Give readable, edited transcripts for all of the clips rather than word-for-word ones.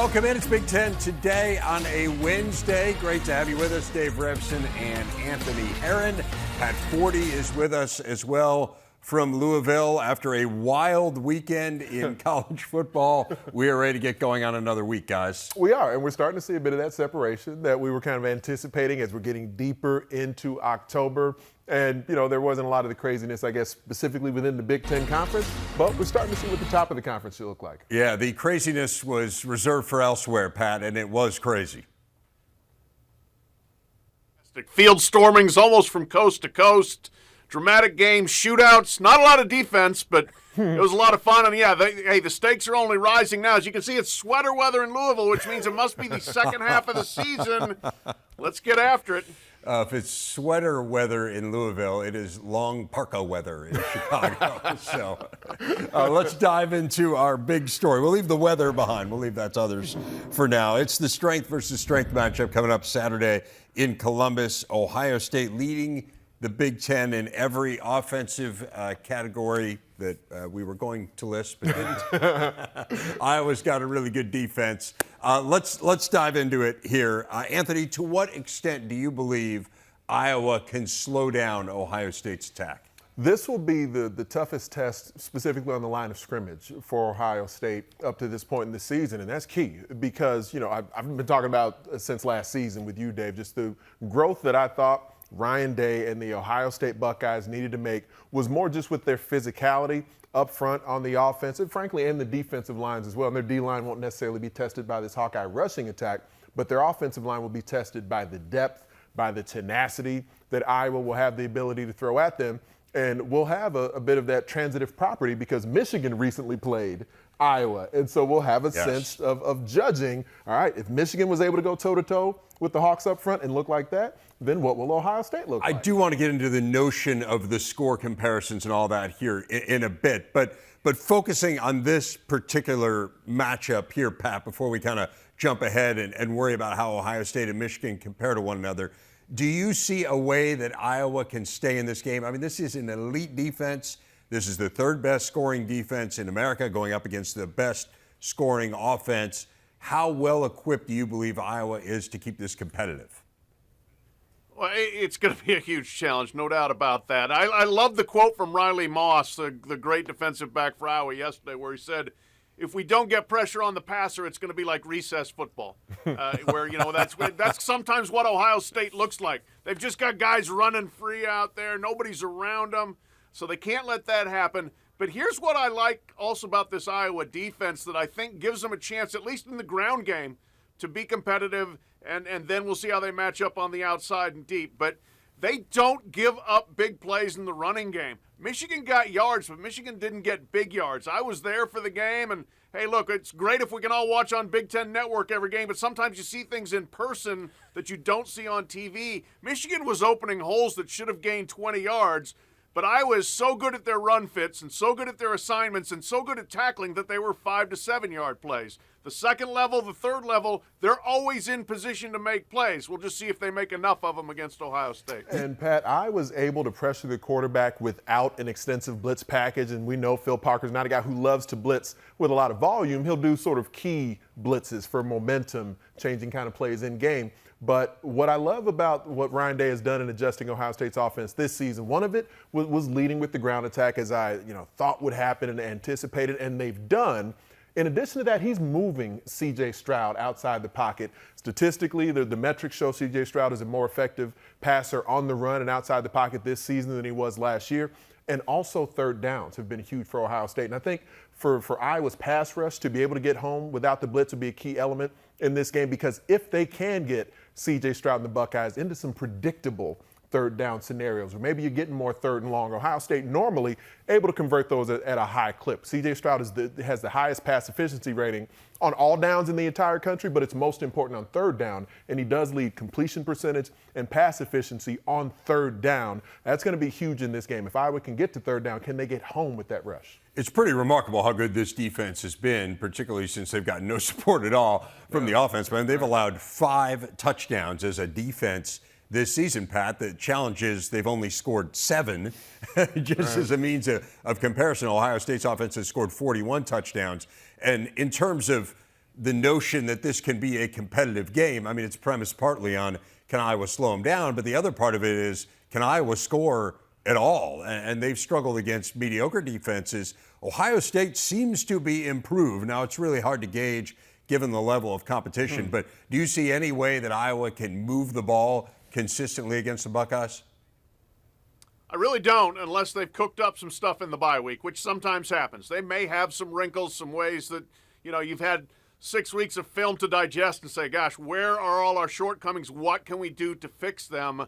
Welcome in. It's Big Ten today on a Wednesday. Great to have you with us, Dave Revson and Anthony Herron. Pat Forty is with us as well from Louisville. After a wild weekend in college football, we are ready to get going on another week, guys. We are, and we're starting to see a bit of that separation that we were kind of anticipating as we're getting deeper into October. And, you know, there wasn't a lot of the craziness, I guess, specifically within the Big Ten Conference, but we're starting to see what the top of the conference should look like. Yeah, the craziness was reserved for elsewhere, Pat, and it was crazy. Field stormings almost from coast to coast. Dramatic games, shootouts, not a lot of defense, but it was a lot of fun. And, yeah, the stakes are only rising now. As you can see, it's sweater weather in Louisville, which means it must be the second half of the season. Let's get after it. If it's sweater weather in Louisville, it is long parka weather in Chicago. So let's dive into our big story. We'll leave the weather behind. We'll leave that to others for now. It's the strength versus strength matchup coming up Saturday in Columbus. Ohio State leading the Big Ten in every offensive category that we were going to list, but didn't. Iowa's got a really good defense. Let's dive into it here. Anthony, to what extent do you believe Iowa can slow down Ohio State's attack? This will be the toughest test specifically on the line of scrimmage for Ohio State up to this point in the season, and that's key because, you know, I've been talking about since last season with you, Dave, just the growth that I thought Ryan Day and the Ohio State Buckeyes needed to make was more just with their physicality up front on the offensive, frankly, and the defensive lines as well. And their D-line won't necessarily be tested by this Hawkeye rushing attack, but their offensive line will be tested by the depth, by the tenacity that Iowa will have the ability to throw at them. And we'll have a bit of that transitive property because Michigan recently played Iowa. And so we'll have a sense of judging, all right, if Michigan was able to go toe-to-toe with the Hawks up front and look like that, then what will Ohio State look like? I do want to get into the notion of the score comparisons and all that here in a bit, but focusing on this particular matchup here, Pat, before we kind of jump ahead and worry about how Ohio State and Michigan compare to one another, do you see a way that Iowa can stay in this game? I mean, this is an elite defense. This is the third best scoring defense in America going up against the best scoring offense. How well equipped do you believe Iowa is to keep this competitive? Well, it's going to be a huge challenge, no doubt about that. I love the quote from Riley Moss, the great defensive back for Iowa yesterday, where he said, if we don't get pressure on the passer, it's going to be like recess football, where, you know, that's sometimes what Ohio State looks like. They've just got guys running free out there. Nobody's around them, so they can't let that happen. But here's what I like also about this Iowa defense that I think gives them a chance, at least in the ground game, to be competitive, and then we'll see how they match up on the outside and deep. But they don't give up big plays in the running game. Michigan got yards, but Michigan didn't get big yards. I was there for the game, and, hey, look, it's great if we can all watch on Big Ten Network every game, but sometimes you see things in person that you don't see on TV. Michigan was opening holes that should have gained 20 yards, but Iowa is so good at their run fits and so good at their assignments and so good at tackling that they were 5 to 7 yard plays. The second level, the third level, they're always in position to make plays. We'll just see if they make enough of them against Ohio State. And, Pat, I was able to pressure the quarterback without an extensive blitz package, and we know Phil Parker's not a guy who loves to blitz with a lot of volume. He'll do sort of key blitzes for momentum, changing kind of plays in game. But what I love about what Ryan Day has done in adjusting Ohio State's offense this season, one of it was leading with the ground attack as I thought would happen and anticipated, and they've done. In addition to that, he's moving C.J. Stroud outside the pocket. Statistically, the metrics show C.J. Stroud is a more effective passer on the run and outside the pocket this season than he was last year. And also third downs have been huge for Ohio State. And I think for Iowa's pass rush to be able to get home without the blitz would be a key element in this game, because if they can get C.J. Stroud and the Buckeyes into some predictable third down scenarios, or maybe you're getting more third and long. Ohio State normally able to convert those at a high clip. C.J. Stroud has the highest pass efficiency rating on all downs in the entire country, but it's most important on third down, and he does lead completion percentage and pass efficiency on third down. That's going to be huge in this game. If Iowa can get to third down, can they get home with that rush? It's pretty remarkable how good this defense has been, particularly since they've gotten no support at all from the offense. But they've allowed 5 touchdowns as a defense this season, Pat. The challenge is they've only scored 7. Just as a means of comparison, Ohio State's offense has scored 41 touchdowns. And in terms of the notion that this can be a competitive game. I mean, it's premised partly on can Iowa slow them down, but the other part of it is can Iowa score at all? And they've struggled against mediocre defenses. Ohio State seems to be improved. Now, it's really hard to gauge given the level of competition, but do you see any way that Iowa can move the ball consistently against the Buckeyes? I really don't, unless they've cooked up some stuff in the bye week, which sometimes happens. They may have some wrinkles, some ways that, you've had 6 weeks of film to digest and say, gosh, where are all our shortcomings? What can we do to fix them?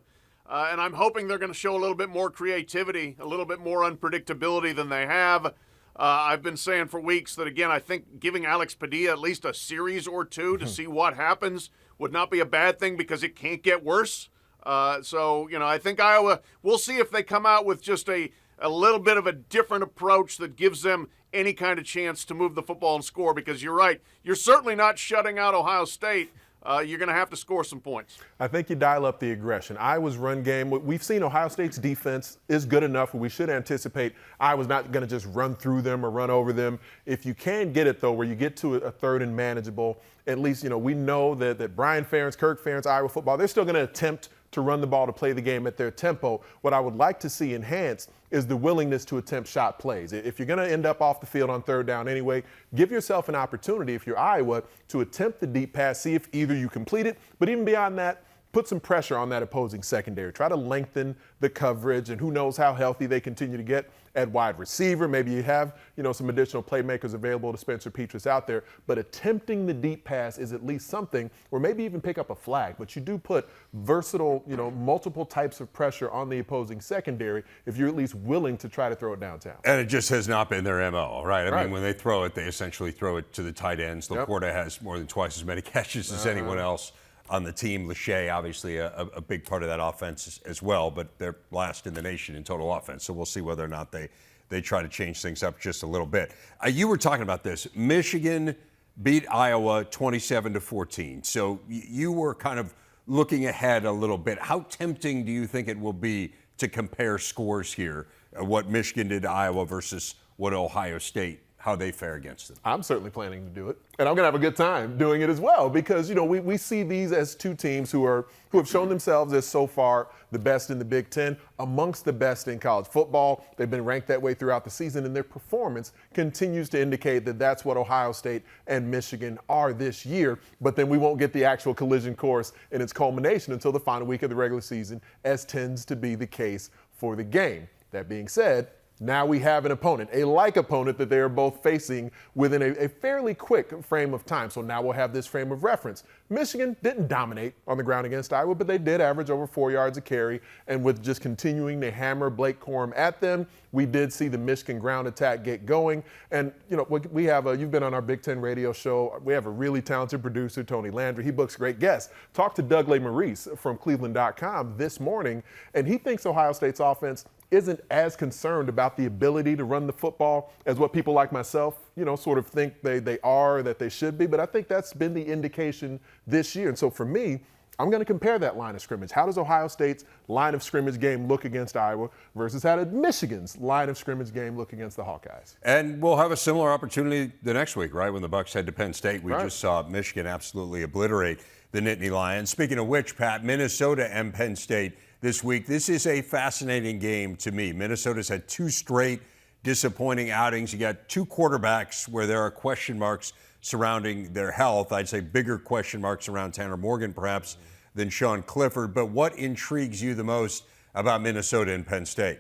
And I'm hoping they're going to show a little bit more creativity, a little bit more unpredictability than they have. I've been saying for weeks that, again, I think giving Alex Padilla at least a series or two to see what happens would not be a bad thing because it can't get worse. I think Iowa, we'll see if they come out with just a little bit of a different approach that gives them any kind of chance to move the football and score, because you're right. You're certainly not shutting out Ohio State. You're going to have to score some points. I think you dial up the aggression. Iowa's run game, we've seen Ohio State's defense is good enough where we should anticipate Iowa's not going to just run through them or run over them. If you can get it, though, where you get to a third and manageable, at least, we know that Brian Ferentz, Kirk Ferentz, Iowa football, they're still going to attempt to run the ball, to play the game at their tempo. What I would like to see enhanced is the willingness to attempt shot plays. If you're going to end up off the field on third down anyway, give yourself an opportunity, if you're Iowa, to attempt the deep pass, see if either you complete it, but even beyond that, put some pressure on that opposing secondary. Try to lengthen the coverage, and who knows how healthy they continue to get at wide receiver. Maybe you have, some additional playmakers available to Spencer Petras out there, but attempting the deep pass is at least something, or maybe even pick up a flag. But you do put versatile, multiple types of pressure on the opposing secondary if you're at least willing to try to throw it downtown. And it just has not been their MO, right? I mean, when they throw it, they essentially throw it to the tight ends. Laporta has more than twice as many catches as anyone else on the team. Lachey, obviously, a big part of that offense as well, but they're last in the nation in total offense. So we'll see whether or not they try to change things up just a little bit. You were talking about this. Michigan beat Iowa 27-14. So you were kind of looking ahead a little bit. How tempting do you think it will be to compare scores here, what Michigan did to Iowa versus what Ohio State, how they fare against them? I'm certainly planning to do it, and I'm going to have a good time doing it as well, because we see these as two teams who have shown themselves as so far the best in the Big Ten, amongst the best in college football. They've been ranked that way throughout the season, and their performance continues to indicate that that's what Ohio State and Michigan are this year. But then we won't get the actual collision course in its culmination until the final week of the regular season, as tends to be the case for the game. That being said, now we have an opponent, a like opponent that they are both facing within a fairly quick frame of time. So now we'll have this frame of reference. Michigan didn't dominate on the ground against Iowa, but they did average over 4 yards a carry. And with just continuing to hammer Blake Corum at them, we did see the Michigan ground attack get going. And, we have you've been on our Big Ten radio show. We have a really talented producer, Tony Landry. He books great guests. Talked to Doug LeMaurice from Cleveland.com this morning, and he thinks Ohio State's offense isn't as concerned about the ability to run the football as what people like myself, sort of think they are, that they should be. But I think that's been the indication this year. And so for me, I'm going to compare that line of scrimmage. How does Ohio State's line of scrimmage game look against Iowa versus how did Michigan's line of scrimmage game look against the Hawkeyes? And we'll have a similar opportunity the next week, right, when the Bucs head to Penn State. We just saw Michigan absolutely obliterate the Nittany Lions. Speaking of which, Pat, Minnesota and Penn State this week. This is a fascinating game to me. Minnesota's had 2 straight disappointing outings. You got 2 quarterbacks where there are question marks surrounding their health. I'd say bigger question marks around Tanner Morgan perhaps than Sean Clifford. But what intrigues you the most about Minnesota and Penn State?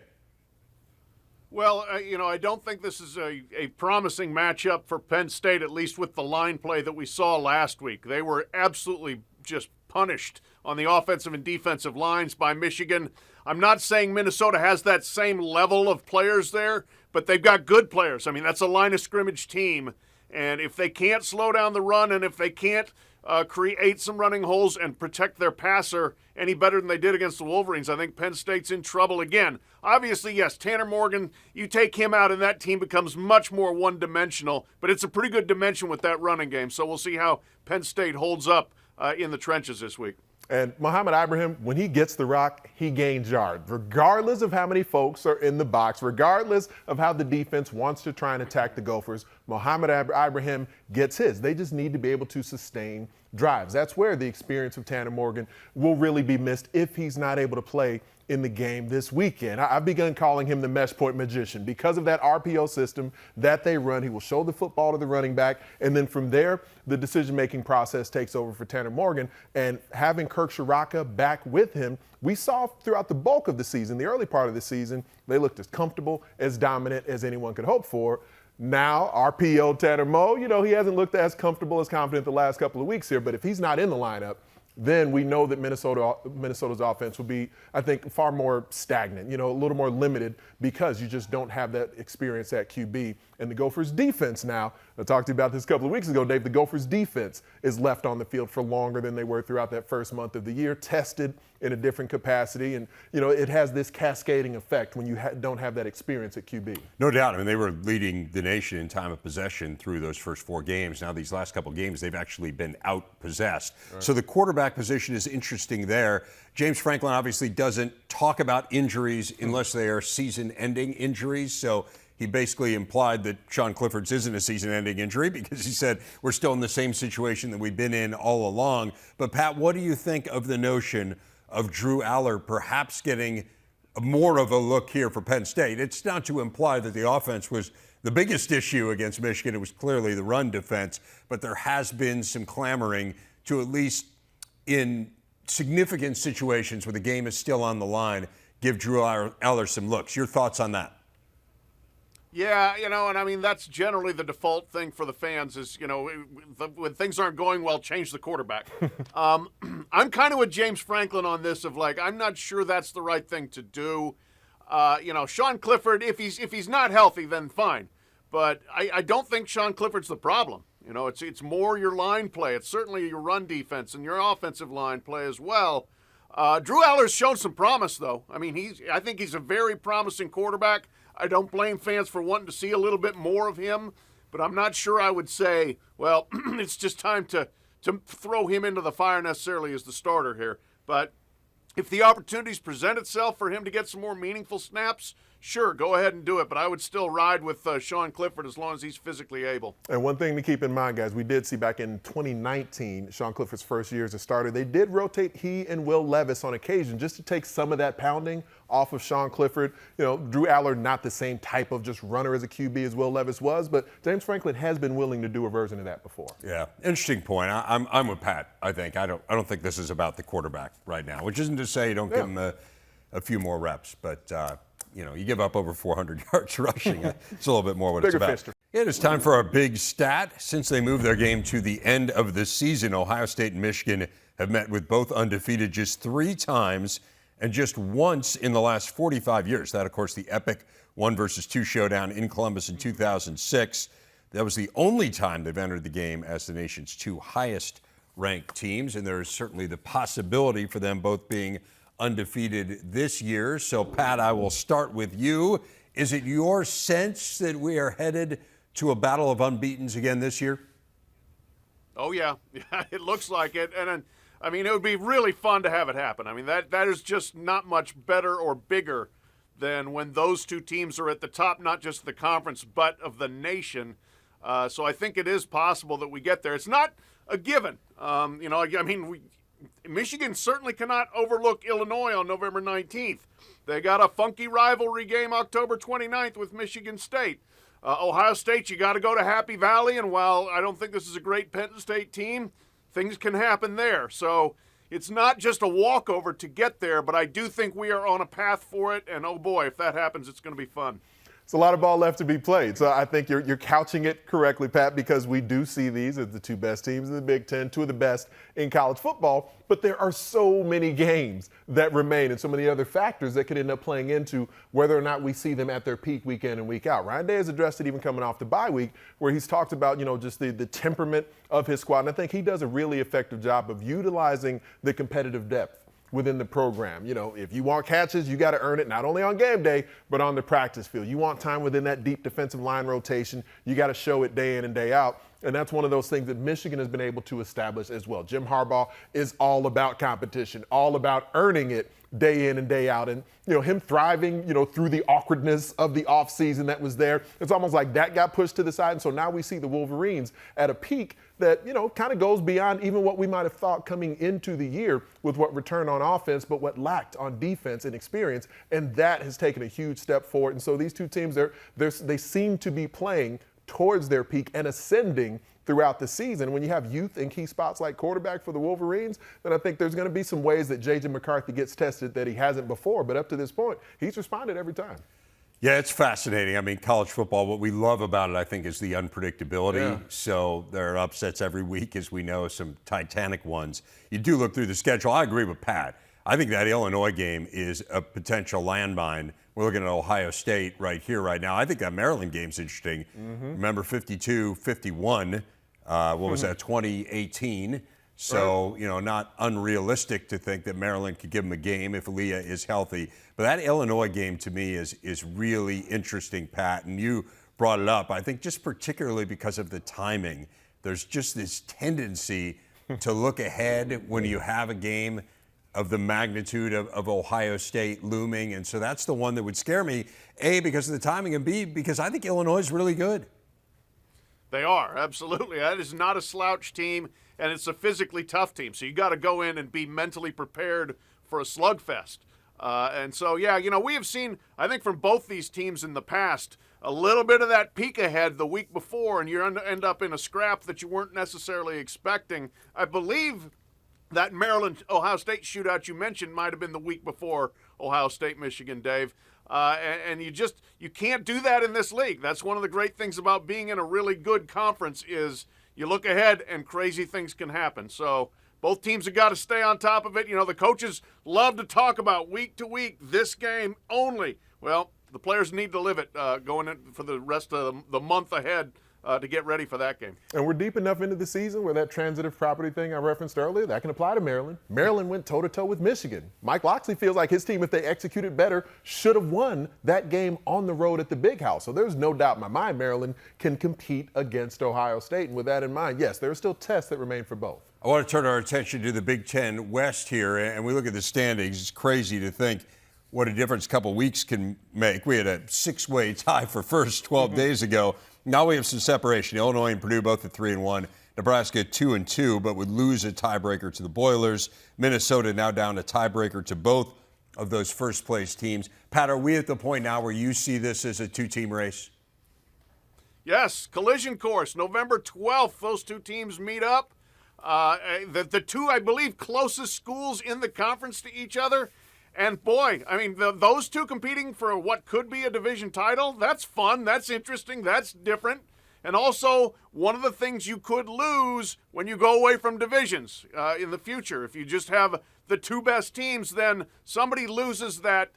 Well, I don't think this is a promising matchup for Penn State, at least with the line play that we saw last week. They were absolutely just punished on the offensive and defensive lines by Michigan. I'm not saying Minnesota has that same level of players there, but they've got good players. I mean, that's a line of scrimmage team. And if they can't slow down the run and if they can't create some running holes and protect their passer any better than they did against the Wolverines, I think Penn State's in trouble again. Obviously, yes, Tanner Morgan, you take him out and that team becomes much more one-dimensional, but it's a pretty good dimension with that running game. So we'll see how Penn State holds up in the trenches this week. And Mohamed Ibrahim, when he gets the rock, he gains yards, regardless of how many folks are in the box, regardless of how the defense wants to try and attack the Gophers. Mohamed Ibrahim gets his. They just need to be able to sustain drives. That's where the experience of Tanner Morgan will really be missed if he's not able to play in the game this weekend. I've begun calling him the mesh point magician because of that RPO system that they run. He will show the football to the running back, and then from there, the decision-making process takes over for Tanner Morgan. And having Kirk Shiraka back with him, we saw throughout the bulk of the season, the early part of the season, they looked as comfortable, as dominant as anyone could hope for. Now, RPO Tanner Mo, he hasn't looked as comfortable, as confident the last couple of weeks here, but if he's not in the lineup, then we know that Minnesota's offense will be, I think, far more stagnant, a little more limited because you just don't have that experience at QB. And the Gophers' defense now, I talked to you about this a couple of weeks ago, Dave, the Gophers' defense is left on the field for longer than they were throughout that first month of the year, tested in a different capacity. And, it has this cascading effect when you don't have that experience at QB. No doubt. I mean, they were leading the nation in time of possession through those first 4 games. Now, these last couple of games, they've actually been out-possessed. Right. So the quarterback position is interesting there. James Franklin obviously doesn't talk about injuries unless they are season-ending injuries. So he basically implied that Sean Clifford's isn't a season-ending injury because he said we're still in the same situation that we've been in all along. But, Pat, what do you think of the notion of Drew Aller perhaps getting more of a look here for Penn State? It's not to imply that the offense was the biggest issue against Michigan. It was clearly the run defense. But there has been some clamoring to, at least in significant situations where the game is still on the line, give Drew Aller some looks. Your thoughts on that? Yeah, and I mean, that's generally the default thing for the fans is, when things aren't going well, change the quarterback. I'm kind of with James Franklin on this of I'm not sure that's the right thing to do. Sean Clifford, if he's not healthy, then fine. But I don't think Sean Clifford's the problem. It's more your line play. It's certainly your run defense and your offensive line play as well. Drew Aller's shown some promise, though. I mean, I think he's a very promising quarterback. I don't blame fans for wanting to see a little bit more of him, but I'm not sure I would say, well, it's just time to throw him into the fire necessarily as the starter here. But if the opportunities present itself for him to get some more meaningful snaps, sure, go ahead and do it. But I would still ride with Sean Clifford as long as he's physically able. And one thing to keep in mind, guys, we did see back in 2019, Sean Clifford's first year as a starter, they did rotate he and Will Levis on occasion just to take some of that pounding off of Sean Clifford. Drew Aller, not the same type of just runner as a QB as Will Levis was, but James Franklin has been willing to do a version of that before. Yeah, interesting point. I'm with Pat. I don't think this is about the quarterback right now, which isn't to say you don't give him a few more reps, but you give up over 400 yards rushing. It's a little bit more what it's about. It is time for our big stat. Since they moved their game to the end of the season, Ohio State and Michigan have met with both undefeated just 3 times and just once in the last 45 years. That, of course, the epic 1-2 showdown in Columbus in 2006. That was the only time they've entered the game as the nation's 2 highest-ranked teams, and there is certainly the possibility for them both being undefeated this year. So, Pat, I will start with you. Is it your sense that we are headed to a battle of unbeatens again this year? Oh, yeah. It looks like it. And, I mean, it would be really fun to have it happen. I mean, that is just not much better or bigger than when those 2 teams are at the top, not just the conference, but of the nation. So I think it is possible that we get there. It's not a given. Michigan certainly cannot overlook Illinois on November 19th. They got a funky rivalry game October 29th with Michigan State. Ohio State, you got to go to Happy Valley, and while I don't think this is a great Penn State team, things can happen there. So it's not just a walkover to get there, but I do think we are on a path for it, and oh boy, if that happens, it's going to be fun. It's a lot of ball left to be played. So I think you're couching it correctly, Pat, because we do see these as the 2 best teams in the Big Ten, 2 of the best in college football. But there are so many games that remain and so many other factors that could end up playing into whether or not we see them at their peak week in and week out. Ryan Day has addressed it even coming off the bye week where he's talked about, just the temperament of his squad. And I think he does a really effective job of utilizing the competitive depth within the program. If you want catches, you got to earn it not only on game day, but on the practice field. You want time within that deep defensive line rotation, you got to show it day in and day out. And that's one of those things that Michigan has been able to establish as well. Jim Harbaugh is all about competition, all about earning it day in and day out. And, him thriving, through the awkwardness of the offseason that was there, it's almost like that got pushed to the side. And so now we see the Wolverines at a peak that, kind of goes beyond even what we might have thought coming into the year with what returned on offense, but what lacked on defense and experience. And that has taken a huge step forward. And so these two teams, they seem to be playing towards their peak and ascending throughout the season. When you have youth in key spots like quarterback for the Wolverines, then I think there's going to be some ways that J.J. McCarthy gets tested that he hasn't before. But up to this point, he's responded every time. Yeah, it's fascinating. I mean, college football, what we love about it, I think, is the unpredictability. Yeah. So there are upsets every week, as we know, some titanic ones. You do look through the schedule. I agree with Pat. I think that Illinois game is a potential landmine. We're looking at Ohio State right here, right now. I think that Maryland game's interesting. Mm-hmm. Remember 52-51. What was that, 2018? So, not unrealistic to think that Maryland could give them a game if Leah is healthy. But that Illinois game to me is really interesting, Pat. And you brought it up, I think, just particularly because of the timing. There's just this tendency to look ahead when you have a game of the magnitude of Ohio State looming. And so that's the one that would scare me, A, because of the timing, and B, because I think Illinois is really good. They are, absolutely. That is not a slouch team, and it's a physically tough team. So you got to go in and be mentally prepared for a slugfest. And so, we have seen, I think, from both these teams in the past, a little bit of that peek ahead the week before, and you end up in a scrap that you weren't necessarily expecting. I believe that Maryland-Ohio State shootout you mentioned might have been the week before Ohio State-Michigan, Dave. And you can't do that in this league. That's one of the great things about being in a really good conference is you look ahead and crazy things can happen. So both teams have got to stay on top of it. The coaches love to talk about week to week, this game only. Well, the players need to live it going in for the rest of the month ahead to get ready for that game. And we're deep enough into the season where that transitive property thing I referenced earlier, that can apply to Maryland. Maryland went toe-to-toe with Michigan. Mike Locksley feels like his team, if they executed better, should have won that game on the road at the Big House. So there's no doubt in my mind Maryland can compete against Ohio State. And with that in mind, yes, there are still tests that remain for both. I want to turn our attention to the Big Ten West here, and we look at the standings. It's crazy to think what a difference a couple weeks can make. We had a 6-way tie for first 12 days ago. Now we have some separation. Illinois and Purdue both at 3-1. Nebraska 2-2, but would lose a tiebreaker to the Boilers. Minnesota now down a tiebreaker to both of those first-place teams. Pat, are we at the point now where you see this as a two-team race? Yes, collision course. November 12th, those two teams meet up. The two, I believe, closest schools in the conference to each other. And boy, I mean, those two competing for what could be a division title, that's fun, that's interesting, that's different. And also, one of the things you could lose when you go away from divisions in the future. If you just have the two best teams, then somebody loses that,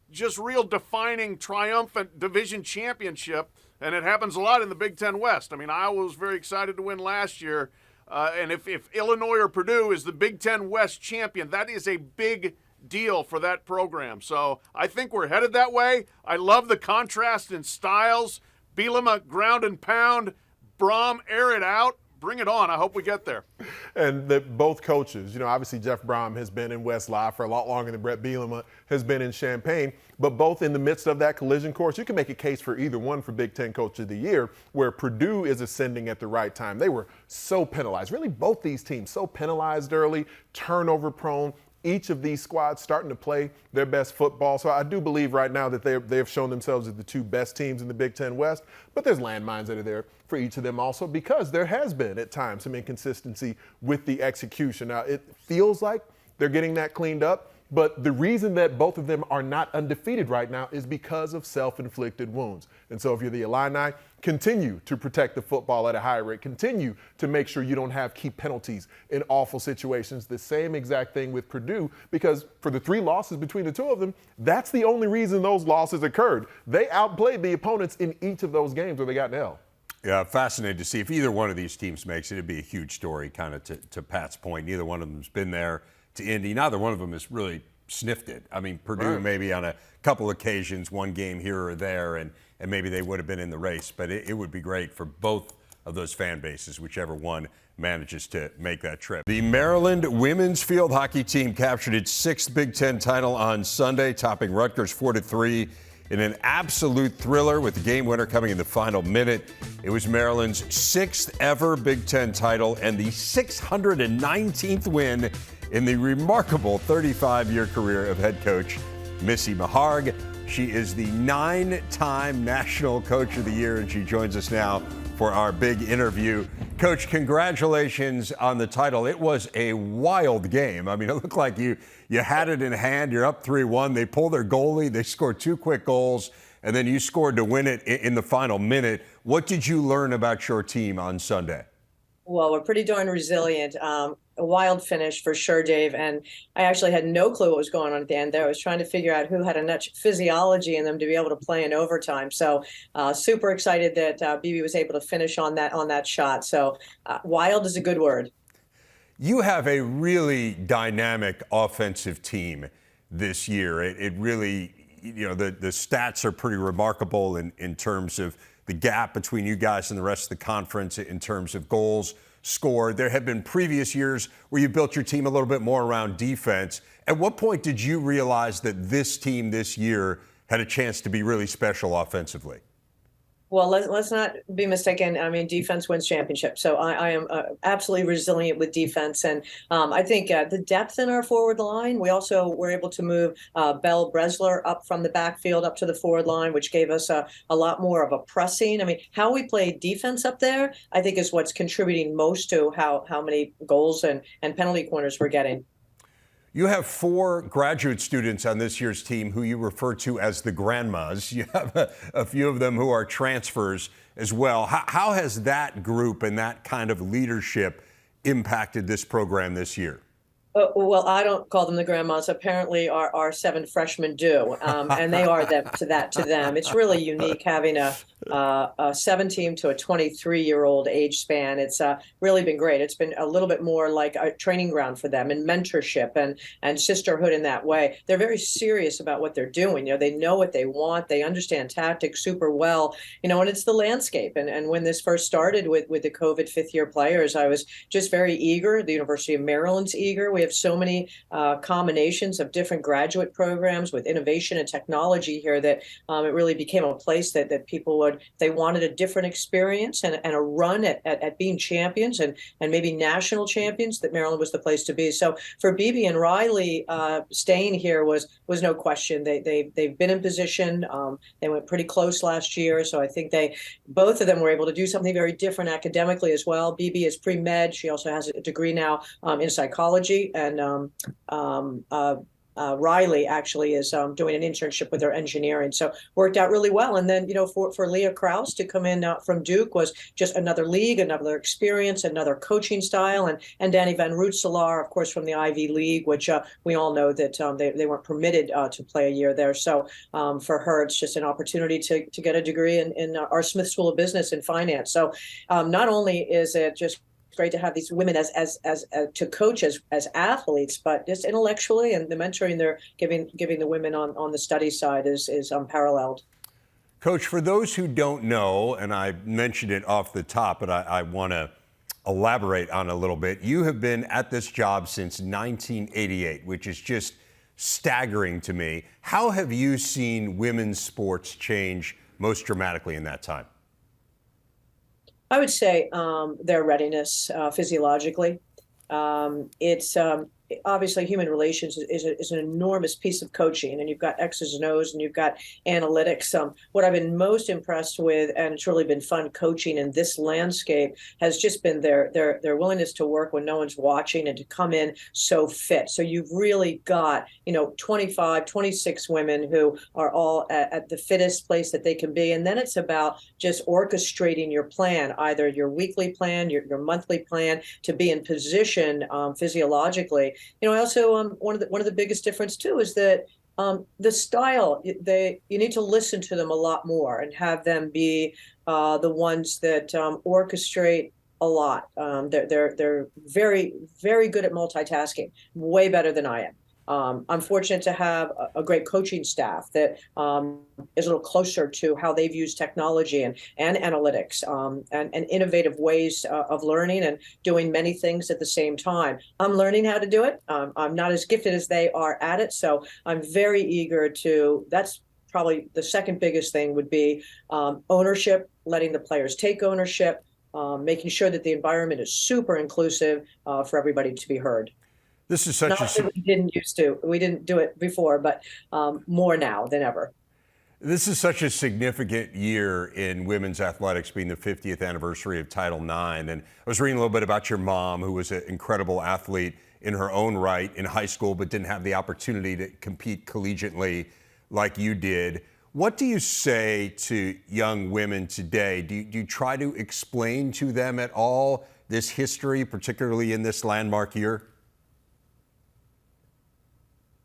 just real defining, triumphant division championship. And it happens a lot in the Big Ten West. I mean, Iowa was very excited to win last year. And if Illinois or Purdue is the Big Ten West champion, that is a big deal for that program. So I think we're headed that way. I love the contrast in styles. Bielema, ground and pound. Brom, air it out. Bring it on. I hope we get there. And both coaches, obviously Jeff Brom has been in West Live for a lot longer than Brett Bielema has been in Champaign, but both in the midst of that collision course, you can make a case for either one for Big Ten Coach of the Year, where Purdue is ascending at the right time. They were so penalized. Really, both these teams so penalized early, turnover prone. Each of these squads starting to play their best football. So I do believe right now that they have shown themselves as the two best teams in the Big Ten West. But there's landmines that are there for each of them also because there has been at times some inconsistency with the execution. Now, it feels like they're getting that cleaned up. But the reason that both of them are not undefeated right now is because of self-inflicted wounds. And so if you're the Illini, continue to protect the football at a high rate. Continue to make sure you don't have key penalties in awful situations. The same exact thing with Purdue, because for the 3 losses between the two of them, that's the only reason those losses occurred. They outplayed the opponents in each of those games where they got an L. Yeah, fascinating to see. If either one of these teams makes it, it'd be a huge story, kind of to Pat's point. Neither one of them's been there to Indy. Neither one of them has really sniffed it. I mean, Purdue maybe on a couple occasions, one game here or there, and maybe they would have been in the race. But it would be great for both of those fan bases, whichever one manages to make that trip. The Maryland women's field hockey team captured its 6th Big Ten title on Sunday, topping Rutgers 4-3 in an absolute thriller with the game winner coming in the final minute. It was Maryland's 6th ever Big Ten title and the 619th win in the remarkable 35-year career of head coach Missy Meharg. She is the 9-time National Coach of the Year, and she joins us now for our big interview. Coach, congratulations on the title. It was a wild game. I mean, it looked like you had it in hand. You're up 3-1. They pulled their goalie. They scored 2 quick goals, and then you scored to win it in the final minute. What did you learn about your team on Sunday? Well, we're pretty darn resilient. A wild finish for sure, Dave. And I actually had no clue what was going on at the end there. I was trying to figure out who had enough physiology in them to be able to play in overtime. So super excited that BB was able to finish on that shot. So wild is a good word. You have a really dynamic offensive team this year. It really, the stats are pretty remarkable in terms of the gap between you guys and the rest of the conference in terms of goals scored. There have been previous years where you built your team a little bit more around defense. At what point did you realize that this team this year had a chance to be really special offensively? Well, let's not be mistaken. I mean, defense wins championships. So I am absolutely resilient with defense. And I think the depth in our forward line, we also were able to move Belle Bresler up from the backfield up to the forward line, which gave us a lot more of a pressing. I mean, how we play defense up there, I think, is what's contributing most to how many goals and penalty corners we're getting. You have 4 graduate students on this year's team who you refer to as the grandmas. You have a few of them who are transfers as well. How has that group and that kind of leadership impacted this program this year? Well, I don't call them the grandmas. Apparently, our 7 freshmen do, and they are them to them. It's really unique having a 17 to a 23-year-old age span. It's really been great. It's been a little bit more like a training ground for them and mentorship and sisterhood in that way. They're very serious about what they're doing. They know what they want. They understand tactics super well. And it's the landscape. And when this first started with the COVID 5th-year players, I was just very eager. The University of Maryland's eager. We have so many combinations of different graduate programs with innovation and technology here that it really became a place that people would, they wanted a different experience and a run at being champions and maybe national champions, that Maryland was the place to be. So for BB and Riley, staying here was no question. They've been in position. They went pretty close last year. So I think both of them were able to do something very different academically as well. BB is pre-med. She also has a degree now in psychology. And Riley actually is doing an internship with her engineering. So worked out really well. And then, for Leah Krause to come in from Duke was just another league, another experience, another coaching style. And Danny Van Rootselaar, of course, from the Ivy League, which we all know that they weren't permitted to play a year there. So for her, it's just an opportunity to get a degree in our Smith School of Business and Finance. So not only is it just great to have these women as to coach as athletes, but just intellectually and the mentoring they're giving the women on the study side is unparalleled. Coach, for those who don't know, and I mentioned it off the top, but I want to elaborate on it a little bit. You have been at this job since 1988, which is just staggering to me. How have you seen women's sports change most dramatically in that time? I would say their readiness physiologically. It's obviously human relations is an enormous piece of coaching, and you've got X's and O's and you've got analytics. What I've been most impressed with, and it's really been fun coaching in this landscape, has just been their willingness to work when no one's watching and to come in so fit. So you've really got 25, 26 women who are all at the fittest place that they can be, and then it's about just orchestrating your plan, either your weekly plan, your monthly plan, to be in position physiologically. I also one of the biggest difference too is that the style, you need to listen to them a lot more and have them be the ones that orchestrate a lot. They're very, very good at multitasking, way better than I am. I'm fortunate to have a great coaching staff that is a little closer to how they've used technology and analytics and innovative ways of learning and doing many things at the same time. I'm learning how to do it. I'm not as gifted as they are at it, so I'm very eager to. That's probably the second biggest thing would be ownership, letting the players take ownership, making sure that the environment is super inclusive for everybody to be heard. This is such Not that we didn't used to. We didn't do it before, but more now than ever. This is such a significant year in women's athletics, being the 50th anniversary of Title IX. And I was reading a little bit about your mom, who was an incredible athlete in her own right in high school, but didn't have the opportunity to compete collegiately like you did. What do you say to young women today? Do you try to explain to them at all this history, particularly in this landmark year?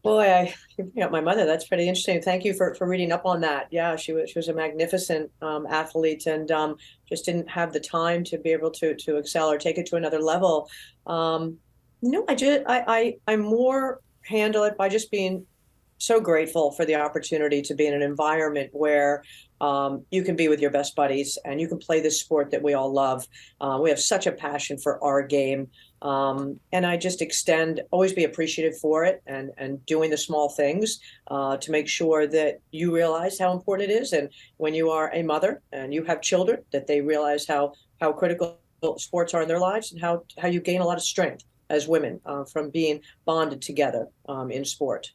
Boy, you bring up my mother. That's pretty interesting. Thank you for reading up on that. Yeah, she was a magnificent athlete and just didn't have the time to be able to excel or take it to another level. I more handle it by just being so grateful for the opportunity to be in an environment where you can be with your best buddies and you can play this sport that we all love. We have such a passion for our game. And I just always be appreciative for it and doing the small things to make sure that you realize how important it is. And when you are a mother and you have children, that they realize how critical sports are in their lives and how you gain a lot of strength as women from being bonded together in sport.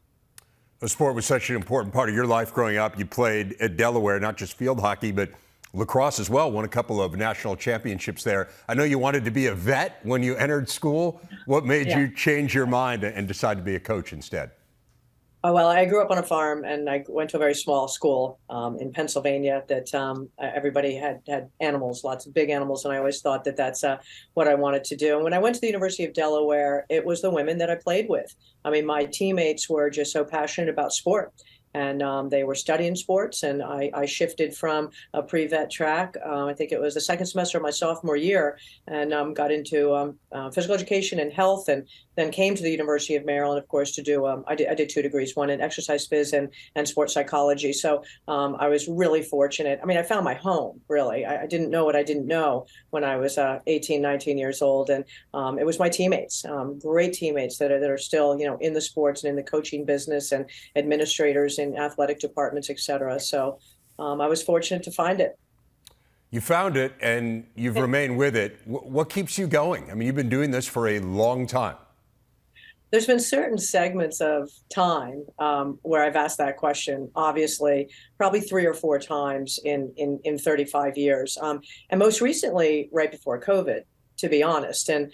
The sport was such an important part of your life growing up. You played at Delaware, not just field hockey, but lacrosse as well, won a couple of national championships there. I know you wanted to be a vet when you entered school. What made you change your mind and decide to be a coach instead? Oh, well, I grew up on a farm and I went to a very small school in Pennsylvania that everybody had animals, lots of big animals. And I always thought that that's what I wanted to do. And when I went to the University of Delaware, it was the women that I played with. I mean, my teammates were just so passionate about sport. And they were studying sports, and I shifted from a pre-vet track. I think it was the second semester of my sophomore year, and got into physical education and health, and then came to the University of Maryland, of course, to do. I did 2 degrees, one in exercise phys and sports psychology. So I was really fortunate. I mean, I found my home, really. I didn't know what I didn't know when I was 18, 19 years old, and it was my teammates, great teammates that are still, in the sports and in the coaching business and administrators in athletic departments, et cetera. So I was fortunate to find it. You found it and you've remained with it. What keeps you going? I mean, you've been doing this for a long time. There's been certain segments of time where I've asked that question, obviously, probably 3 or 4 times in 35 years. And most recently, right before COVID, to be honest. And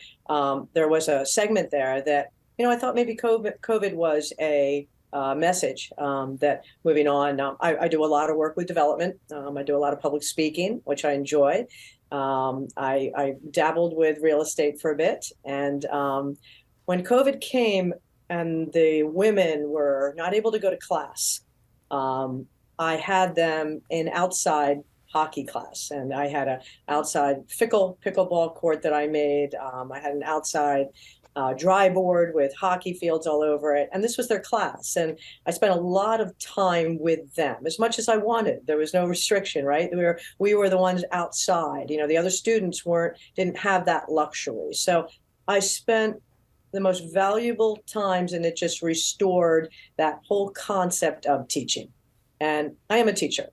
there was a segment there that, I thought maybe COVID was a message that moving on. I do a lot of work with development. I do a lot of public speaking, which I enjoy. I dabbled with real estate for a bit. And when COVID came and the women were not able to go to class, I had them in outside hockey class, and I had an outside pickleball court that I made. I had an outside dry board with hockey fields all over it. And this was their class. And I spent a lot of time with them as much as I wanted. There was no restriction, right? We were the ones outside. The other students didn't have that luxury. So I spent the most valuable times, and it just restored that whole concept of teaching. And I am a teacher.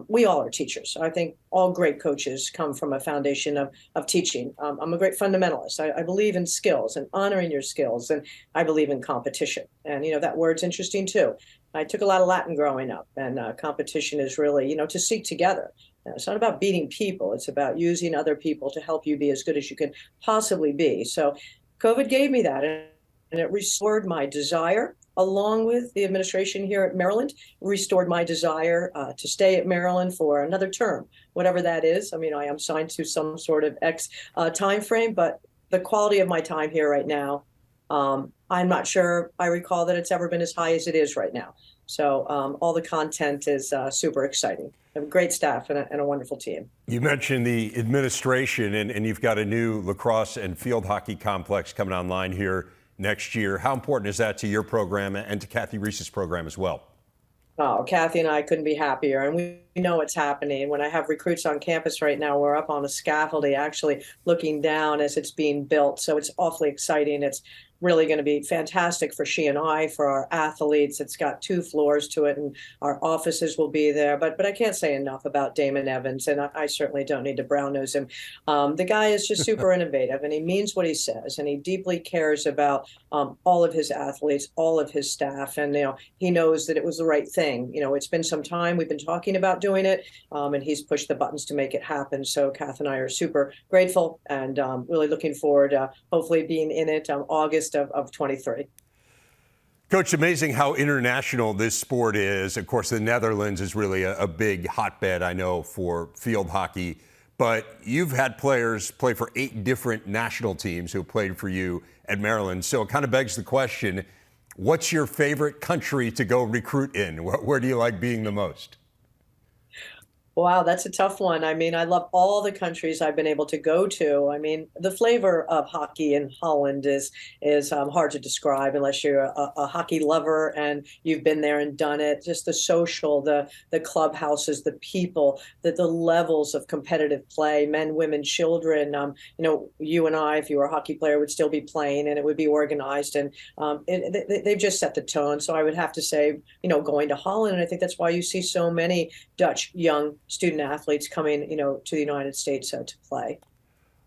We all are teachers. I think all great coaches come from a foundation of teaching. I'm a great fundamentalist. I believe in skills and honoring your skills, and I believe in competition. And, that word's interesting too. I took a lot of Latin growing up, and competition is really, to seek together. It's not about beating people. It's about using other people to help you be as good as you can possibly be. So COVID gave me that, and it restored my desire, along with the administration here at Maryland, restored my desire to stay at Maryland for another term, whatever that is. I mean, I am signed to some sort of X time frame, but the quality of my time here right now, I'm not sure I recall that it's ever been as high as it is right now. So all the content is super exciting. I have a great staff and a wonderful team. You mentioned the administration, and you've got a new lacrosse and field hockey complex coming online here next year. How important is that to your program and to Kathy Reese's program as well? Oh, Kathy and I couldn't be happier, and we know what's happening. When I have recruits on campus right now, we're up on a scaffolding, actually looking down as it's being built. So it's awfully exciting. It's really going to be fantastic for she and I, for our athletes. It's got 2 floors to it, and our offices will be there. But I can't say enough about Damon Evans, and I certainly don't need to brown nose him. The guy is just super innovative, and he means what he says, and he deeply cares about all of his athletes, all of his staff, and he knows that it was the right thing. It's been some time we've been talking about doing it, and he's pushed the buttons to make it happen. So Kath and I are super grateful and really looking forward, hopefully being in it August of 23. Coach, amazing how international this sport is. Of course, the Netherlands is really a big hotbed, I know, for field hockey. But you've had players play for 8 different national teams who played for you at Maryland. So it kind of begs the question, what's your favorite country to go recruit in? Where do you like being the most? Wow, that's a tough one. I mean, I love all the countries I've been able to go to. I mean, the flavor of hockey in Holland is hard to describe unless you're a hockey lover and you've been there and done it. Just the social, the clubhouses, the people, the levels of competitive play, men, women, children. You and I, if you were a hockey player, would still be playing, and it would be organized. And they've just set the tone. So I would have to say, going to Holland, and I think that's why you see so many Dutch young student athletes coming, to the United States to play.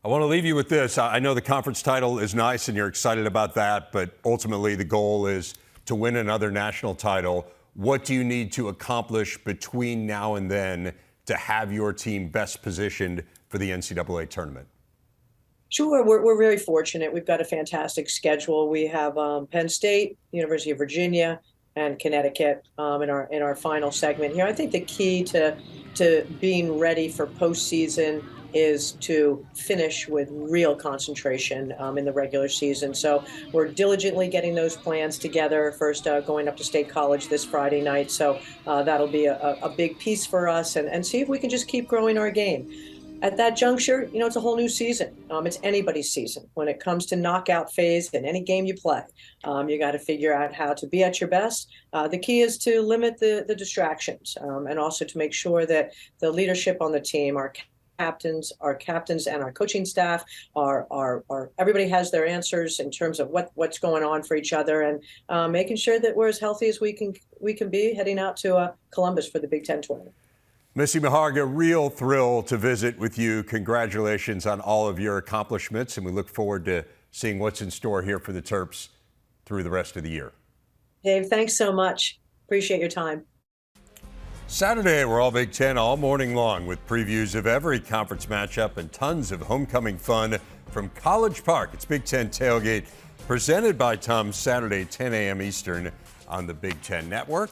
I want to leave you with this. I know the conference title is nice and you're excited about that, but ultimately the goal is to win another national title. What do you need to accomplish between now and then to have your team best positioned for the NCAA tournament? Sure, we're very fortunate. We've got a fantastic schedule. We have Penn State, University of Virginia, and Connecticut in our final segment here. I think the key to being ready for postseason is to finish with real concentration in the regular season. So we're diligently getting those plans together. First, going up to State College this Friday night. So that'll be a big piece for us, and see if we can just keep growing our game. At that juncture, it's a whole new season. It's anybody's season. When it comes to knockout phase in any game you play, you got to figure out how to be at your best. The key is to limit the distractions and also to make sure that the leadership on the team, our captains and our coaching staff are everybody has their answers in terms of what's going on for each other, and making sure that we're as healthy as we can be heading out to Columbus for the Big Ten tournament. Missy Meharg, a real thrill to visit with you. Congratulations on all of your accomplishments, and we look forward to seeing what's in store here for the Terps through the rest of the year. Dave, thanks so much. Appreciate your time. Saturday, we're all Big Ten all morning long with previews of every conference matchup and tons of homecoming fun from College Park. It's Big Ten Tailgate, presented by Tums, Saturday, 10 a.m. Eastern on the Big Ten Network.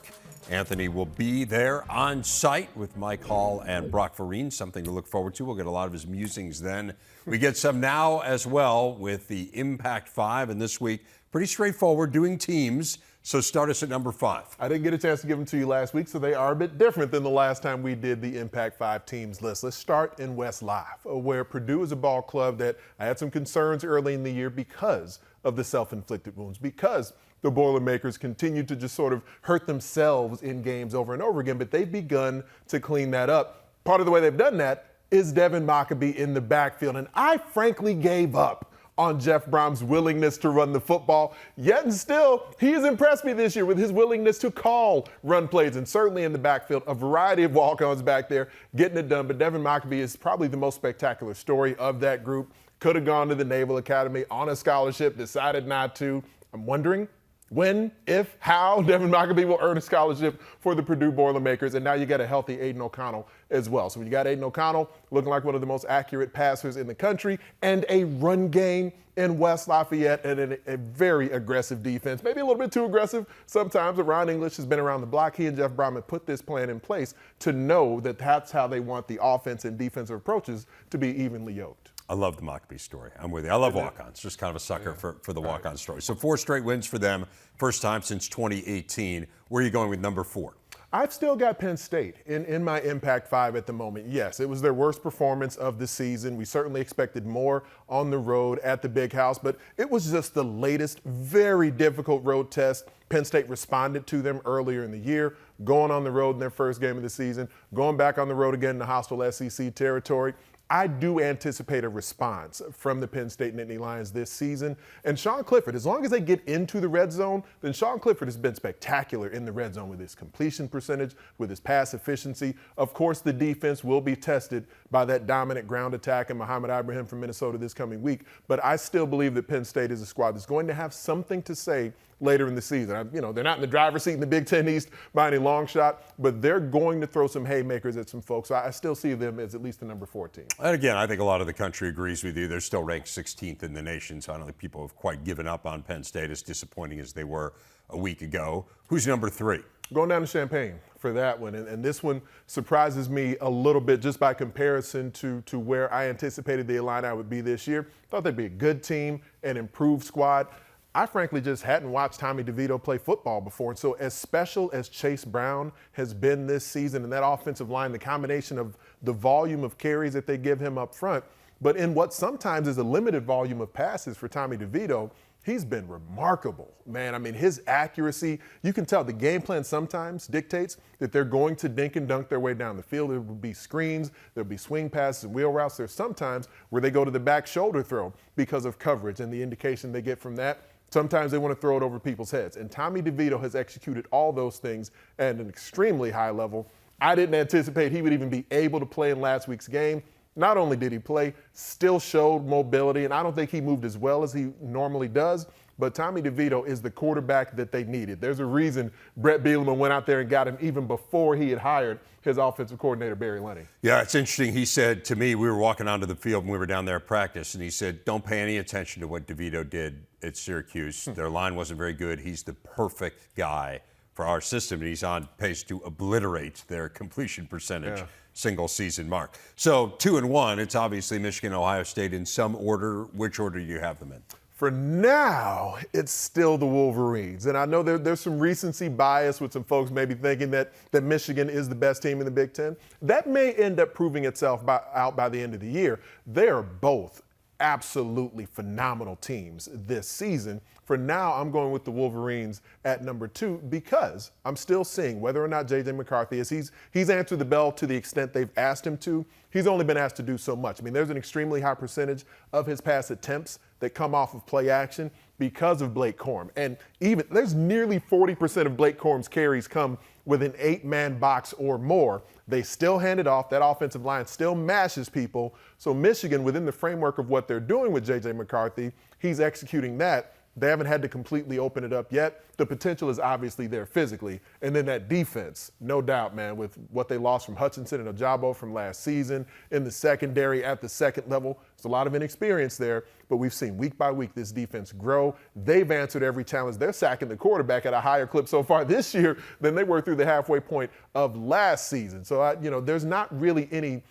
Anthony will be there on site with Mike Hall and Brock Vereen, something to look forward to. We'll get a lot of his musings then. We get some now as well with the Impact 5, and this week, pretty straightforward, doing teams. So start us at number 5. I didn't get a chance to give them to you last week, so they are a bit different than the last time we did the Impact 5 teams list. Let's start in West Live, where Purdue is a ball club that I had some concerns early in the year because of the self-inflicted wounds, because the Boilermakers continue to just sort of hurt themselves in games over and over again, but they've begun to clean that up. Part of the way they've done that is Devin Mockabee in the backfield, and I frankly gave up on Jeff Brom's willingness to run the football, yet and still, he has impressed me this year with his willingness to call run plays, and certainly in the backfield, a variety of walk-ons back there, getting it done, but Devin Mockabee is probably the most spectacular story of that group. Could have gone to the Naval Academy on a scholarship, decided not to. I'm wondering when, if, how Devin Mockabee will earn a scholarship for the Purdue Boilermakers, and now you got a healthy Aiden O'Connell as well. So when you got Aiden O'Connell looking like one of the most accurate passers in the country, and a run game in West Lafayette, and a very aggressive defense, maybe a little bit too aggressive sometimes. Ron English has been around the block. He and Jeff Brom have put this plan in place to know that that's how they want the offense and defensive approaches to be evenly yoked. I love the Mockabee story. I'm with you. I love walk-ons. Just kind of a sucker for the walk-on story. So 4 straight wins for them. First time since 2018. Where are you going with number 4? I've still got Penn State in my Impact 5 at the moment. Yes, it was their worst performance of the season. We certainly expected more on the road at the Big House, but it was just the latest very difficult road test. Penn State responded to them earlier in the year, going on the road in their first game of the season, going back on the road again in the hostile SEC territory. I do anticipate a response from the Penn State Nittany Lions this season. And Sean Clifford, as long as they get into the red zone, then Sean Clifford has been spectacular in the red zone with his completion percentage, with his pass efficiency. Of course, the defense will be tested by that dominant ground attack and Muhammad Ibrahim from Minnesota this coming week. But I still believe that Penn State is a squad that's going to have something to say later in the season. You know, they're not in the driver's seat in the Big Ten East by any long shot, but they're going to throw some haymakers at some folks. So I still see them as at least the number 4 team. And again, I think a lot of the country agrees with you. They're still ranked 16th in the nation, so I don't think people have quite given up on Penn State, as disappointing as they were a week ago. Who's number 3? Going down to Champaign for that one. And this one surprises me a little bit just by comparison to where I anticipated the Illini would be this year. Thought they'd be a good team, an improved squad. I frankly just hadn't watched Tommy DeVito play football before. And so as special as Chase Brown has been this season and that offensive line, the combination of the volume of carries that they give him up front, but in what sometimes is a limited volume of passes for Tommy DeVito, he's been remarkable, man. I mean, his accuracy, you can tell the game plan sometimes dictates that they're going to dink and dunk their way down the field. There will be screens, there'll be swing passes and wheel routes. There's sometimes where they go to the back shoulder throw because of coverage and the indication they get from that. Sometimes they want to throw it over people's heads. And Tommy DeVito has executed all those things at an extremely high level. I didn't anticipate he would even be able to play in last week's game. Not only did he play, still showed mobility, and I don't think he moved as well as he normally does, but Tommy DeVito is the quarterback that they needed. There's a reason Brett Bielema went out there and got him even before he had hired his offensive coordinator, Barry Lenny. Yeah, it's interesting. He said to me, we were walking onto the field and we were down there at practice, and he said, don't pay any attention to what DeVito did at Syracuse. Their line wasn't very good. He's the perfect guy for our system, and he's on pace to obliterate their completion percentage single season mark. So 2-1, it's obviously Michigan, Ohio State in some order. Which order do you have them in? For now, it's still the Wolverines. And I know there's some recency bias with some folks maybe thinking that Michigan is the best team in the Big Ten. That may end up proving itself out by the end of the year. They are both absolutely phenomenal teams this season. For now, I'm going with the Wolverines at number 2 because I'm still seeing whether or not J.J. McCarthy is. He's answered the bell to the extent they've asked him to. He's only been asked to do so much. I mean, there's an extremely high percentage of his pass attempts that come off of play action because of Blake Corum. And even there's nearly 40% of Blake Corum's carries come with an 8-man box or more. They still hand it off. That offensive line still mashes people. So Michigan, within the framework of what they're doing with J.J. McCarthy, he's executing that. They haven't had to completely open it up yet. The potential is obviously there physically. And then that defense, no doubt, man, with what they lost from Hutchinson and Ojabo from last season in the secondary at the second level. There's a lot of inexperience there, but we've seen week by week this defense grow. They've answered every challenge. They're sacking the quarterback at a higher clip so far this year than they were through the halfway point of last season. So, there's not really any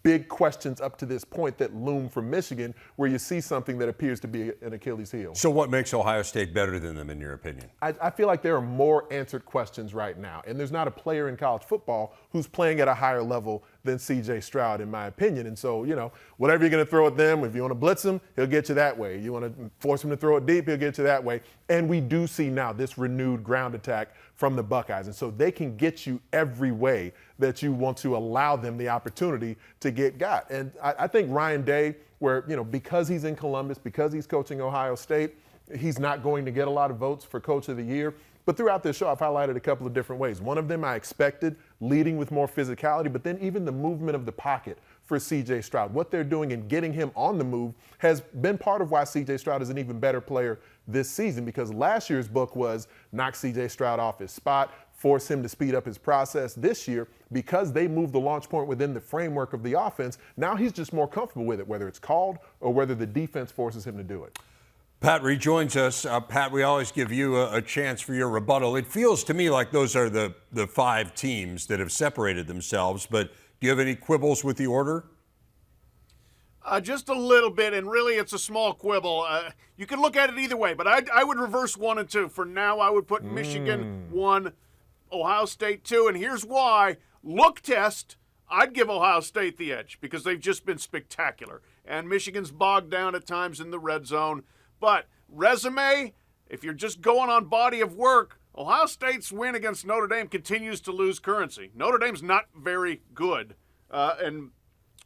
big questions up to this point that loom from Michigan where you see something that appears to be an Achilles heel. So what makes Ohio State better than them in your opinion? I feel like there are more answered questions right now. And there's not a player in college football who's playing at a higher level than C.J. Stroud, in my opinion. And so, whatever you're going to throw at them, if you want to blitz him, he'll get you that way. You want to force him to throw it deep, he'll get you that way. And we do see now this renewed ground attack from the Buckeyes. And so they can get you every way that you want to allow them the opportunity to get got. And I think Ryan Day, where, because he's in Columbus, because he's coaching Ohio State, he's not going to get a lot of votes for Coach of the Year. But throughout this show, I've highlighted a couple of different ways. One of them I expected, leading with more physicality, but then even the movement of the pocket for C.J. Stroud. What they're doing and getting him on the move has been part of why C.J. Stroud is an even better player this season, because last year's book was knock C.J. Stroud off his spot, force him to speed up his process. This year, because they moved the launch point within the framework of the offense, now he's just more comfortable with it, whether it's called or whether the defense forces him to do it. Pat rejoins us. Pat, we always give you a chance for your rebuttal. It feels to me like those are the 5 teams that have separated themselves, but do you have any quibbles with the order? Just a little bit, and really it's a small quibble. You can look at it either way, but I would reverse 1 and 2. For now, I would put Michigan 1, Ohio State too, and here's why. Look test, I'd give Ohio State the edge because they've just been spectacular. And Michigan's bogged down at times in the red zone. But resume, if you're just going on body of work, Ohio State's win against Notre Dame continues to lose currency. Notre Dame's not very good. And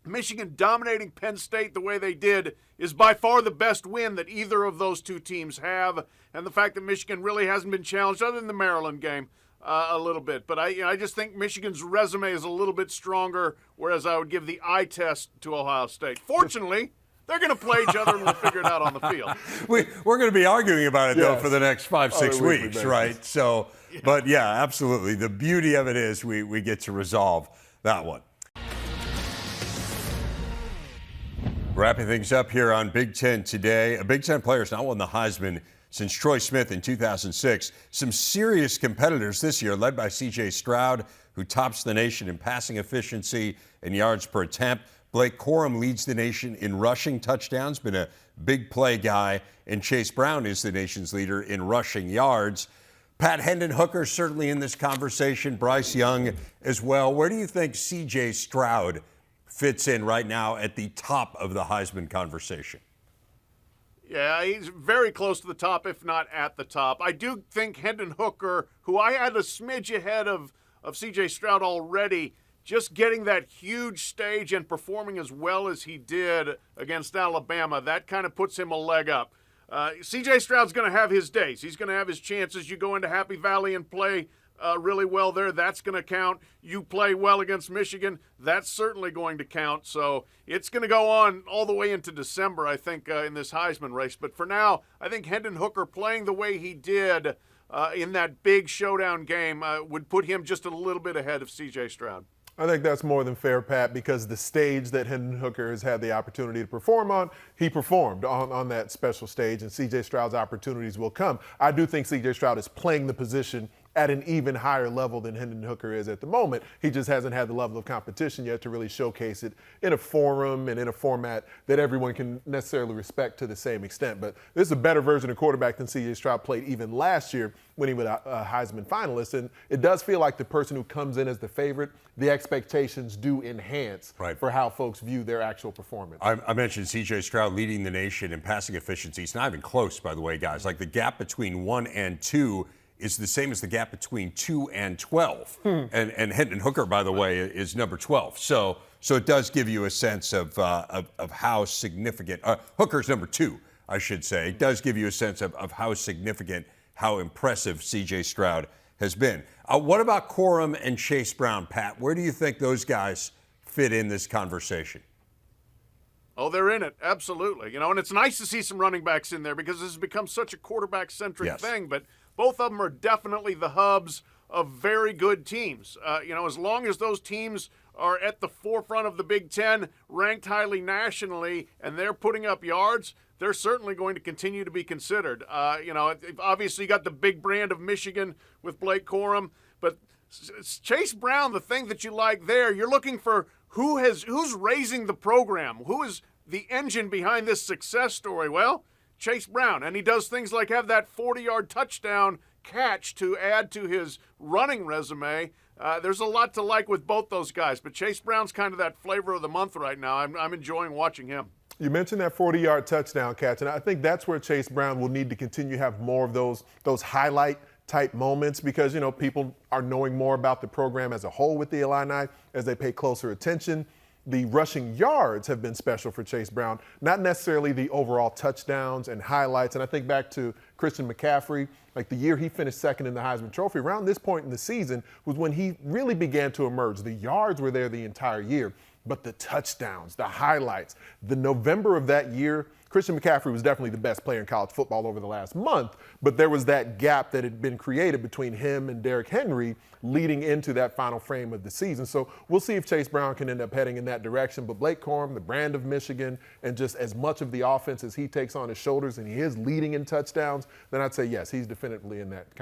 Michigan dominating Penn State the way they did is by far the best win that either of those two teams have. And the fact that Michigan really hasn't been challenged, other than the Maryland game, a little bit. But I just think Michigan's resume is a little bit stronger, whereas I would give the eye test to Ohio State. Fortunately, they're going to play each other and we'll figure it out on the field. We're going to be arguing about it, though, Yes. for the next 5-6 weeks, basis. right? So, but yeah, absolutely. The beauty of it is we get to resolve that one. Wrapping things up here on Big Ten today. A Big Ten player has not won the Heisman since Troy Smith in 2006. Some serious competitors this year, led by C.J. Stroud, who tops the nation in passing efficiency and yards per attempt. Blake Corum leads the nation in rushing touchdowns, been a big play guy, and Chase Brown is the nation's leader in rushing yards. Pat Hendon Hooker certainly in this conversation, Bryce Young as well. Where do you think C.J. Stroud fits in right now at the top of the Heisman conversation? Yeah, he's very close to the top, if not at the top. I do think Hendon Hooker, who I had a smidge ahead of C.J. Stroud already, just getting that huge stage and performing as well as he did against Alabama, that kind of puts him a leg up. C.J. Stroud's going to have his days. He's going to have his chances. You go into Happy Valley and play really well there, that's going to count. You play well against Michigan, that's certainly going to count. So it's going to go on all the way into December, I think, in this Heisman race. But for now, I think Hendon Hooker playing the way he did in that big showdown game would put him just a little bit ahead of C.J. Stroud. I think that's more than fair, Pat, because the stage that Hendon Hooker has had the opportunity to perform on, he performed on that special stage, and C.J. Stroud's opportunities will come. I do think C.J. Stroud is playing the position at an even higher level than Hendon Hooker is at the moment. He just hasn't had the level of competition yet to really showcase it in a forum and in a format that everyone can necessarily respect to the same extent. But this is a better version of quarterback than C.J. Stroud played even last year when he was a Heisman finalist. And it does feel like the person who comes in as the favorite, the expectations do enhance for how folks view their actual performance. I mentioned C.J. Stroud leading the nation in passing efficiency. It's not even close, by the way, guys. Like the gap between 1 and 2 is the same as the gap between 2 and 12. And Hendon Hooker, by the way, is number 12. So it does give you a sense of how significant, Hooker's number 2, I should say. It does give you a sense of how significant, how impressive C.J. Stroud has been. What about Corum and Chase Brown, Pat? Where do you think those guys fit in this conversation? Oh, they're in it, absolutely. And it's nice to see some running backs in there because this has become such a quarterback-centric thing. But both of them are definitely the hubs of very good teams. As long as those teams are at the forefront of the Big Ten, ranked highly nationally, and they're putting up yards, they're certainly going to continue to be considered. Obviously you got the big brand of Michigan with Blake Corum, but Chase Brown, the thing that you like there, you're looking for who's raising the program, who is the engine behind this success story. Well, Chase Brown, and he does things like have that 40-yard touchdown catch to add to his running resume. There's a lot to like with both those guys, but Chase Brown's kind of that flavor of the month right now. I'm enjoying watching him. You mentioned that 40-yard touchdown catch, and I think that's where Chase Brown will need to continue to have more of those highlight-type moments because, people are knowing more about the program as a whole with the Illini as they pay closer attention. The rushing yards have been special for Chase Brown, not necessarily the overall touchdowns and highlights. And I think back to Christian McCaffrey, like the year he finished second in the Heisman Trophy, around this point in the season was when he really began to emerge. The yards were there the entire year, but the touchdowns, the highlights, the November of that year, Christian McCaffrey was definitely the best player in college football over the last month, but there was that gap that had been created between him and Derrick Henry leading into that final frame of the season. So we'll see if Chase Brown can end up heading in that direction. But Blake Corum, the brand of Michigan, and just as much of the offense as he takes on his shoulders and he is leading in touchdowns, then I'd say, yes, he's definitively in that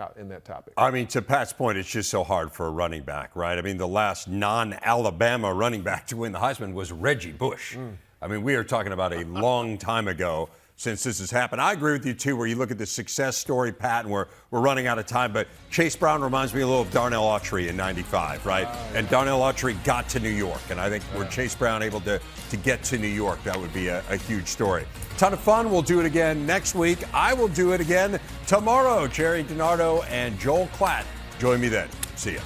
topic. I mean, to Pat's point, it's just so hard for a running back, right? I mean, the last non-Alabama running back to win the Heisman was Reggie Bush. I mean, we are talking about a long time ago. since this has happened. I agree with you, too, where you look at the success story, Pat, and we're running out of time, but Chase Brown reminds me a little of Darnell Autry in 95, right? And Darnell Autry got to New York, and I think were Chase Brown able to get to New York, that would be a huge story. Ton of fun. We'll do it again next week. I will do it again tomorrow. Jerry DiNardo and Joel Klatt join me then. See ya.